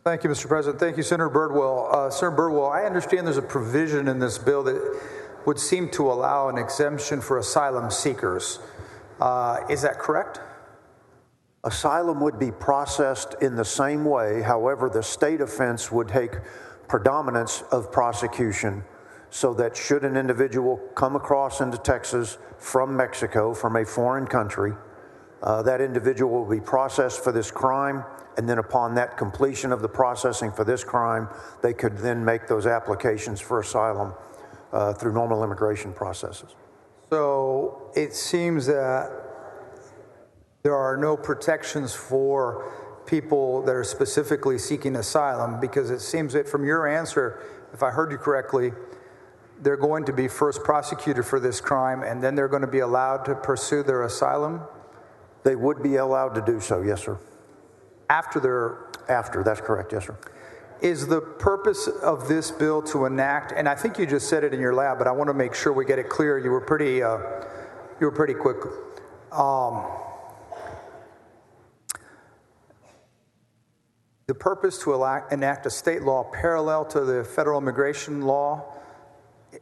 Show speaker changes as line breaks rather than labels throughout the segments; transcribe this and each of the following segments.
Thank you, Mr. President. Thank you, Senator Birdwell. Senator Birdwell, I understand there's a provision in this bill that would seem to allow an exemption for asylum seekers. Is that correct?
Asylum would be processed in the same way. However, the state offense would take predominance of prosecution, so that should an individual come across into Texas from Mexico, from a foreign country, that individual will be processed for this crime, and then upon that completion of the processing for this crime, they could then make those applications for asylum through normal immigration processes.
So it seems that there are no protections for people that are specifically seeking asylum, because it seems that from your answer, if I heard you correctly, they're going to be first prosecuted for this crime, and then they're going to be allowed to pursue their asylum?
They would be allowed to do so, yes, sir.
After,
that's correct, yes, sir.
Is the purpose of this bill to enact, and I think you just said it in your lab, but I want to make sure we get it clear. You were pretty quick. The purpose to enact a state law parallel to the federal immigration law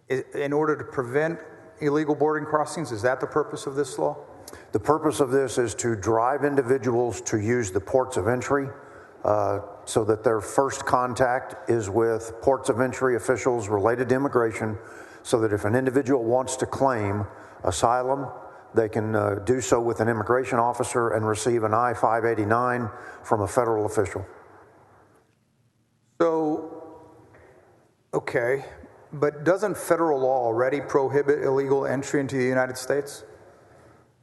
in order to prevent illegal boarding crossings, is that the purpose of this law?
The purpose of this is to drive individuals to use the ports of entry so that their first contact is with ports of entry officials related to immigration, so that if an individual wants to claim asylum, they can do so with an immigration officer and receive an I-589 from a federal official.
So, okay, but doesn't federal law already prohibit illegal entry into the United States?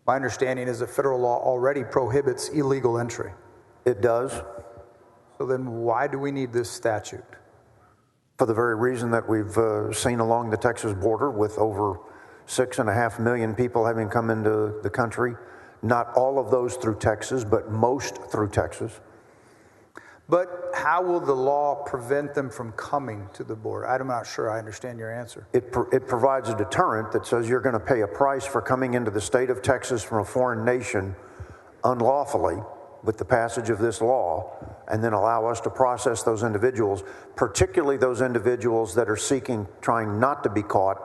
My understanding is that federal law already prohibits illegal entry.
It does.
So then why do we need this statute?
For the very reason that we've seen along the Texas border, with over 6.5 million people having come into the country, not all of those through Texas, but most through Texas.
But how will the law prevent them from coming to the border? I'm not sure I understand your answer.
It provides a deterrent that says you're going to pay a price for coming into the state of Texas from a foreign nation unlawfully with the passage of this law, and then allow us to process those individuals, particularly those individuals that are trying not to be caught,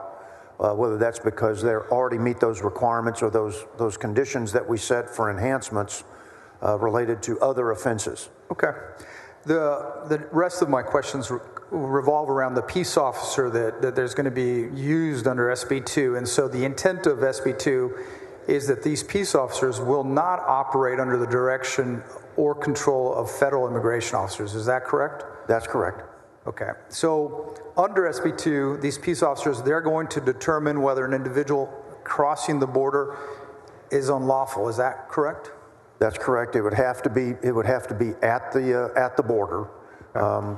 whether that's because they already meet those requirements or those conditions that we set for enhancements related to other offenses.
Okay. The rest of my questions revolve around the peace officer that there's going to be used under SB2. And so the intent of SB2 is that these peace officers will not operate under the direction or control of federal immigration officers. Is that correct?
That's correct.
Okay. So under SB2, these peace officers, they're going to determine whether an individual crossing the border is unlawful. Is that correct?
That's correct. It would have to be at the border.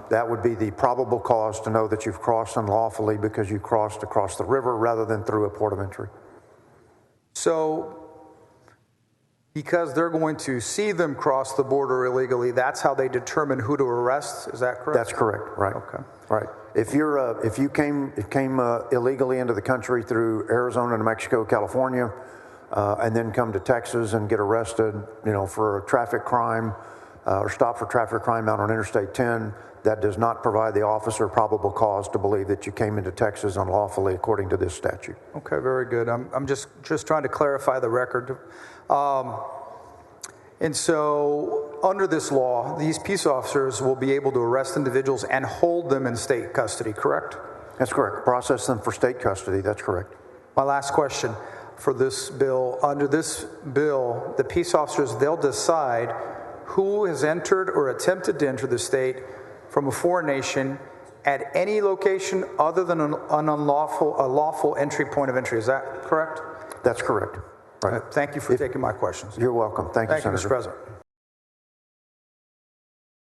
That would be the probable cause to know that you've crossed unlawfully because you crossed across the river rather than through a port of entry.
So, because they're going to see them cross the border illegally, that's how they determine who to arrest. Is that correct?
That's correct. Right.
Okay.
Right. If you came illegally into the country through Arizona, New Mexico, California, and then come to Texas and get arrested, for a traffic crime or stop for traffic crime out on Interstate 10, that does not provide the officer probable cause to believe that you came into Texas unlawfully according to this statute.
Okay, very good. I'm just trying to clarify the record. And so under this law, these peace officers will be able to arrest individuals and hold them in state custody, correct?
That's correct. Process them for state custody. That's correct.
My last question for this bill. Under this bill, the peace officers, they'll decide who has entered or attempted to enter the state from a foreign nation at any location other than a lawful entry point of entry. Is that correct?
That's correct. Right.
Thank you for taking my questions.
You're welcome. Thank you, Senator.
Thank you, Mr. President.